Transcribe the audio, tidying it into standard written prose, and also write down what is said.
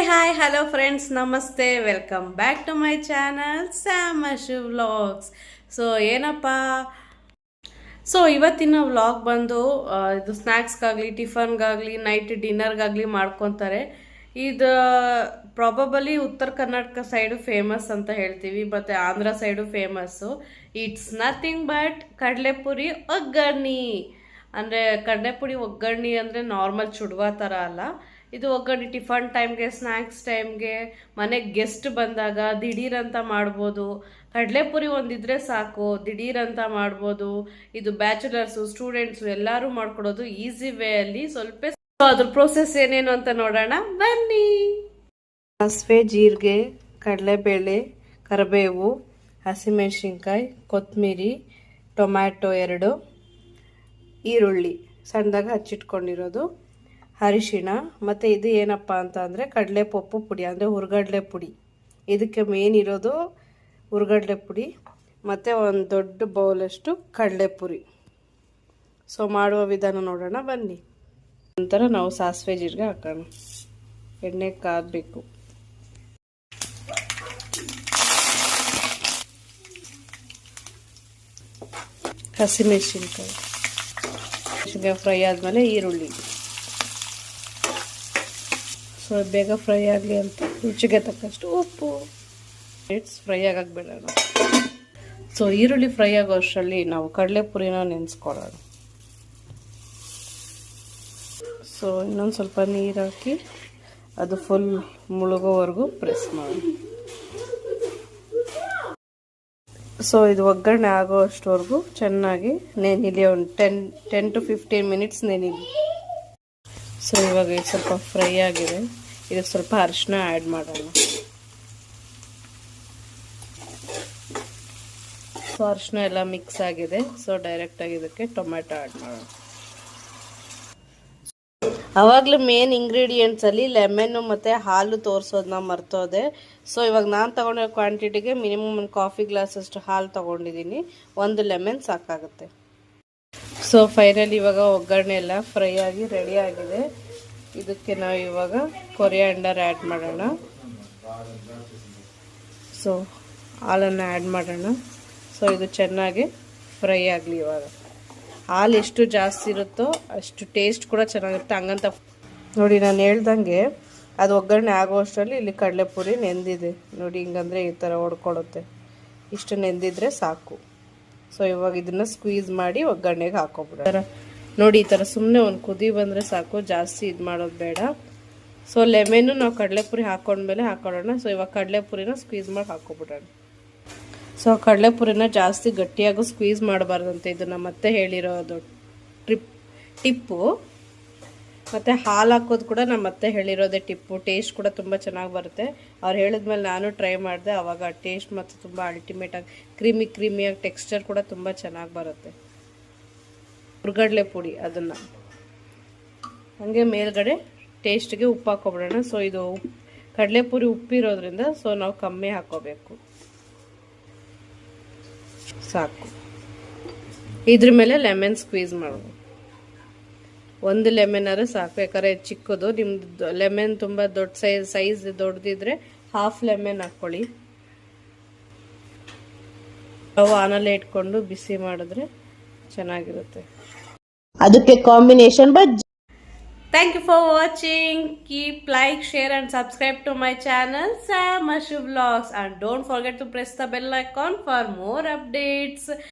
Hi hello friends, ನಮಸ್ತೆ. Welcome back to my channel Sam Ashu vlogs. So ಏನಪ್ಪ, ಇವತ್ತಿನ vlog ಬಂದು ಇದು ಸ್ನ್ಯಾಕ್ಸ್ಗಾಗಲಿ, ಟಿಫನ್ಗಾಗಲಿ, ನೈಟ್ ಡಿನ್ನರ್ಗಾಗಲಿ ಮಾಡ್ಕೊತಾರೆ. ಇದು ಪ್ರಾಬಬಲಿ ಉತ್ತರ ಕರ್ನಾಟಕ ಸೈಡು ಫೇಮಸ್ ಅಂತ ಹೇಳ್ತೀವಿ, ಮತ್ತು Andhra side famous. It's nothing but ಕಡಲೆಪುರಿ ಒಗ್ಗರ್ಣಿ. ಅಂದರೆ ಕಡಲೆಪುರಿ ಒಗ್ಗರ್ಣಿ ಅಂದರೆ ನಾರ್ಮಲ್ ಚುಡುವ ಥರ ಅಲ್ಲ. ಇದು ಒಗ್ಗರಣೆ ಟಿಫನ್ ಟೈಮ್ಗೆ, ಸ್ನ್ಯಾಕ್ಸ್ ಟೈಮ್ಗೆ, ಮನೆಗೆ ಗೆಸ್ಟ್ ಬಂದಾಗ ದಿಢೀರ್ ಅಂತ ಮಾಡ್ಬೋದು. ಕಡಲೆಪುರಿ ಒಂದಿದ್ರೆ ಸಾಕು, ದಿಢೀರ್ ಅಂತ ಮಾಡ್ಬೋದು. ಇದು ಬ್ಯಾಚುಲರ್ಸು, ಸ್ಟೂಡೆಂಟ್ಸು ಎಲ್ಲರೂ ಮಾಡ್ಕೊಡೋದು ಈಸಿ ವೇ ಅಲ್ಲಿ. ಸ್ವಲ್ಪ ಅದ್ರ ಪ್ರೋಸೆಸ್ ಏನೇನು ಅಂತ ನೋಡೋಣ ಬನ್ನಿ. ಸಾಸಿವೆ, ಜೀರಿಗೆ, ಕಡಲೆಬೇಳೆ, ಕರಿಬೇವು, ಹಸಿಮೆಣಸಿನ್ಕಾಯಿ, ಕೊತ್ತಂಬರಿ, ಟೊಮ್ಯಾಟೊ 2, ಈರುಳ್ಳಿ ಸಣ್ಣದಾಗಿ ಹಚ್ಚಿಟ್ಕೊಂಡಿರೋದು, ಅರಿಶಿಣ, ಮತ್ತು ಇದು ಏನಪ್ಪ ಅಂತ ಅಂದರೆ ಕಡಲೆಪಪ್ಪು ಪುಡಿ, ಅಂದರೆ ಹುರ್ಗಡ್ಲೆ ಪುಡಿ. ಇದಕ್ಕೆ ಮೇನ್ ಇರೋದು ಹುರ್ಗಡ್ಲೆ ಪುಡಿ, ಮತ್ತು ಒಂದು ದೊಡ್ಡ ಬೌಲಷ್ಟು ಕಡಲೆಪುರಿ. ಸೊ ಮಾಡುವ ವಿಧಾನ ನೋಡೋಣ ಬನ್ನಿ. ನಂತರ ನಾವು ಸಾಸಿವೆ ಜೀರಿಗೆ ಹಾಕೋಣ. ಎಣ್ಣೆ ಕಾದಬೇಕು. ಹಸಿಮೆಣಸಿನ್ಕಾಯಿ ಫ್ರೈ ಆದಮೇಲೆ ಈರುಳ್ಳಿ. ಸೊ ಬೇಗ ಫ್ರೈ ಆಗಲಿ ಅಂತ ರುಚಿಗೆ ತಕ್ಕಷ್ಟು ಉಪ್ಪು. ಫ್ರೈ ಆಗಕ್ಕೆ ಬಿಡೋಣ. ಸೊ ಈರುಳ್ಳಿ ಫ್ರೈ ಆಗೋ ಅಷ್ಟರಲ್ಲಿ ನಾವು ಕಡಲೆಪುರಿನ ನೆನೆಸ್ಕೊಳ್ಳೋಣ. ಸೊ ಇನ್ನೊಂದು ಸ್ವಲ್ಪ ನೀರು ಹಾಕಿ ಅದು ಫುಲ್ ಮುಳುಗೋವರೆಗೂ ಪ್ರೆಸ್ ಮಾಡಿ. ಸೊ ಇದು ಒಗ್ಗರಣೆ ಆಗೋ ಅಷ್ಟವರೆಗೂ ಚೆನ್ನಾಗಿ ನೆನಿಲಿ. ಒಂದು 10 to 15 ಮಿನಿಟ್ಸ್ ನೆನಿಲಿ. ಸೊ ಇವಾಗ ಇದು ಸ್ವಲ್ಪ ಫ್ರೈ ಆಗಿದೆ. ಇದಕ್ಕೆ ಸ್ವಲ್ಪ ಅರಿಶಿನ ಆ್ಯಡ್ ಮಾಡೋಣ. ಸೊ ಅರಿಶಿನ ಎಲ್ಲ ಮಿಕ್ಸ್ ಆಗಿದೆ. ಸೊ ಡೈರೆಕ್ಟಾಗಿ ಇದಕ್ಕೆ ಟೊಮ್ಯಾಟೊ ಆ್ಯಡ್ ಮಾಡೋಣ. ಆವಾಗಲೂ ಮೇನ್ ಇಂಗ್ರೀಡಿಯೆಂಟ್ಸಲ್ಲಿ ಲೆಮನ್ನು ಮತ್ತು ಹಾಲು ತೋರಿಸೋದನ್ನ ಮರ್ತೋದೆ. ಸೊ ಇವಾಗ ನಾನು ತೊಗೊಂಡಿರೋ ಕ್ವಾಂಟಿಟಿಗೆ ಮಿನಿಮಮ್ ಒಂದು ಕಾಫಿ ಗ್ಲಾಸಷ್ಟು ಹಾಲು ತೊಗೊಂಡಿದ್ದೀನಿ. 1 ಲೆಮನ್ ಸಾಕಾಗುತ್ತೆ. ಸೊ ಫೈನಲಿ ಇವಾಗ ಒಗ್ಗರಣೆ ಎಲ್ಲ ಫ್ರೈ ಆಗಿ ರೆಡಿ ಆಗಿದೆ. ಇದಕ್ಕೆ ನಾವು ಇವಾಗ ಕೊರಿಯಾಂಡರ್ ಆ್ಯಡ್ ಮಾಡೋಣ. ಸೊ ಹಾಲನ್ನು ಆ್ಯಡ್ ಮಾಡೋಣ. ಸೊ ಇದು ಚೆನ್ನಾಗಿ ಫ್ರೈ ಆಗಲಿ. ಇವಾಗ ಹಾಲು ಎಷ್ಟು ಜಾಸ್ತಿ ಇರುತ್ತೋ ಅಷ್ಟು ಟೇಸ್ಟ್ ಕೂಡ ಚೆನ್ನಾಗಿರುತ್ತೆ. ಹಂಗಂತ ನೋಡಿ, ನಾನು ಹೇಳ್ದಂಗೆ ಅದು ಒಗ್ಗರಣೆ ಆಗೋ ಅಷ್ಟರಲ್ಲಿ ಇಲ್ಲಿ ಕಡಲೆಪುರಿ ನೆಂದಿದೆ ನೋಡಿ. ಹಿಂಗಂದರೆ ಈ ಥರ ಹೊಡ್ಕೊಳುತ್ತೆ. ಇಷ್ಟು ನೆಂದಿದ್ರೆ ಸಾಕು. ಸೊ ಇವಾಗ ಇದನ್ನು ಸ್ಕ್ವೀಸ್ ಮಾಡಿ ಒಗ್ಗರಣೆಗೆ ಹಾಕೋಬಿಡ ನೋಡಿ. ಈ ಥರ ಸುಮ್ಮನೆ ಒಂದು ಕುದಿ ಬಂದರೆ ಸಾಕು, ಜಾಸ್ತಿ ಇದು ಮಾಡೋದು ಬೇಡ. ಸೊ ಲೆಮೆನ್ನು ನಾವು ಕಡಲೆಪುರಿ ಹಾಕೊಂಡ್ಮೇಲೆ ಹಾಕೊಳ್ಳೋಣ. ಸೊ ಇವಾಗ ಕಡಲೆಪುರಿನ ಸ್ಕ್ವೀಸ್ ಮಾಡಿ ಹಾಕೋಬಿಡೋಣ. ಸೊ ಕಡಲೆಪುರಿನ ಜಾಸ್ತಿ ಗಟ್ಟಿಯಾಗೂ ಸ್ಕ್ವೀಸ್ ಮಾಡಬಾರ್ದಂತೆ. ಇದನ್ನು ಮತ್ತೆ ಹೇಳಿರೋದು ಟಿಪ್ಪು. ಮತ್ತು ಹಾಲು ಹಾಕೋದು ಕೂಡ ನಾನು ಮತ್ತೆ ಹೇಳಿರೋದೇ ಟಿಪ್ಪು. ಟೇಸ್ಟ್ ಕೂಡ ತುಂಬ ಚೆನ್ನಾಗಿ ಬರುತ್ತೆ. ಅವ್ರು ಹೇಳಿದ್ಮೇಲೆ ನಾನು ಟ್ರೈ ಮಾಡಿದೆ. ಆವಾಗ ಟೇಸ್ಟ್ ಮತ್ತು ತುಂಬ ಅಲ್ಟಿಮೇಟಾಗಿ ಕ್ರೀಮಿಯಾಗಿ ಟೆಕ್ಸ್ಚರ್ ಕೂಡ ತುಂಬ ಚೆನ್ನಾಗಿ ಬರುತ್ತೆ. ಹುರ್ಗಡ್ಲೆ ಪುಡಿ ಅದನ್ನು ಹಾಗೆ ಮೇಲ್ಗಡೆ ಟೇಸ್ಟ್ಗೆ ಉಪ್ಪು ಹಾಕೊಬಿಡೋಣ. ಸೊ ಇದು ಕಡಲೆಪುರಿ ಉಪ್ಪಿರೋದ್ರಿಂದ ಸೊ ನಾವು ಕಮ್ಮಿ ಹಾಕೋಬೇಕು. ಸಾಕು. ಇದ್ರ ಮೇಲೆ ಲೆಮನ್ ಸ್ಕ್ವೀಸ್ ಮಾಡೋದು. 1 ಲೆಮನ್ ಆದರೆ ಸಾಕು. ಯಾಕಂದರೆ ಚಿಕ್ಕದು ನಿಮ್ದು ಲೆಮನ್ ತುಂಬ ದೊಡ್ಡ ಸೈಜ್ ದೊಡ್ಡದಿದ್ರೆ ಹಾಫ್ ಲೆಮನ್ ಹಾಕ್ಕೊಳ್ಳಿ. ನಾವು ಆನಲ್ಲೇ ಇಟ್ಕೊಂಡು ಬಿಸಿ ಮಾಡಿದ್ರೆ ಚೆನ್ನಾಗಿರುತ್ತೆ. ಅದಕ್ಕೆ combination bajji. Thank you for watching. Keep like, share and subscribe to my channel Sam Ashu Vlogs, and don't forget to press the bell icon for more updates.